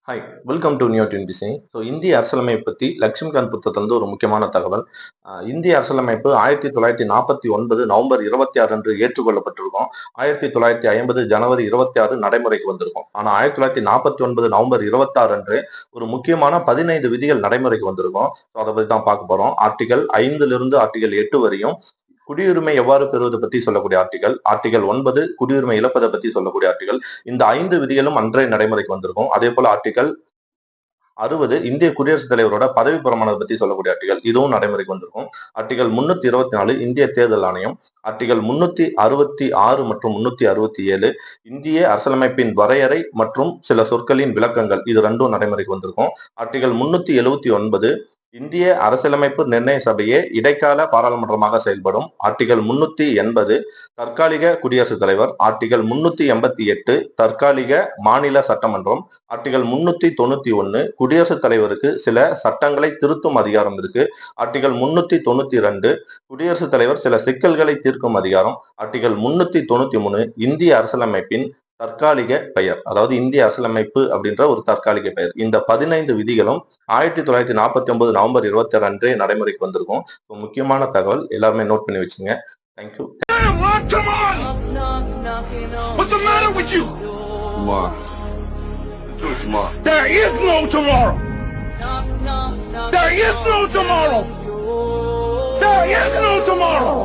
Hi, welcome to new twenty C. So இந்திய அரசியலமைப்பு பற்றி லட்சுமிகாந்த் புத்தகத்திலிருந்து ஒரு முக்கியமான தகவல். இந்திய அரசியலமைப்பு 1949 நவம்பர் 26 அன்று ஏற்றுக்கொள்ளப்பட்டிருக்கும். 1950 ஜனவரி 26 நடைமுறைக்கு வந்திருக்கும். ஆனால் 1949 நவம்பர் 26 அன்று ஒரு முக்கியமான 15 விதிகள் நடைமுறைக்கு வந்திருக்கும். ஸோ அதை பற்றி தான் பார்க்க போகிறோம். ஆர்டிகல் 5 ஆர்டிகல் 8 வரையும் குடியுரிமை எவ்வாறு பெறுவது பற்றி சொல்லக்கூடிய ஆர்டிகல் 9 குடியுரிமை இழப்பதை பற்றி சொல்லக்கூடிய ஆர்டிகல். இந்த 5 விதிகளும் அன்றைய நடைமுறைக்கு வந்திருக்கும். அதே போல ஆர்டிகல் 60 இந்திய குடியரசுத் தலைவரோட பதவி பிரமாணத்தை பத்தி சொல்லக்கூடிய ஆர்டிகல், இதுவும் நடைமுறைக்கு வந்திருக்கும். ஆர்டிகல் 324 இந்திய தேர்தல் ஆணையம், ஆர்டிகல் 366 மற்றும் 367 இந்திய அரசியலமைப்பின் வரையறை மற்றும் சில சொற்களின் விளக்கங்கள், இது ரெண்டும் நடைமுறைக்கு வந்திருக்கும். ஆர்டிகல் 379 இந்திய அரசியலமைப்பு நிர்ணய சபையே இடைக்கால பாராளுமன்றமாக செயல்படும். ஆர்டிகல் 380 தற்காலிக குடியரசுத் தலைவர், ஆர்டிகல் 388 தற்காலிக மாநில சட்டமன்றம், ஆர்டிகல் 391 குடியரசுத் தலைவருக்கு சில சட்டங்களை திருத்தும் அதிகாரம் இருக்கு. ஆர்டிகல் 392 குடியரசுத் தலைவர் சில சிக்கல்களை தீர்க்கும் அதிகாரம். ஆர்டிகல் 393 இந்திய அரசியலமைப்பின் தற்காலிக பெயர், அதாவது இந்திய அரசியலமைப்பு அப்படின்ற ஒரு தற்காலிக பெயர். இந்த 15 விதிகளும் 1949 நவம்பர் 26 அன்றே நடைமுறைக்கு வந்திருக்கும். முக்கியமான தகவல், எல்லாருமே நோட் பண்ணி வச்சுங்க. Thank you. There is no tomorrow. There is no tomorrow. There is no tomorrow.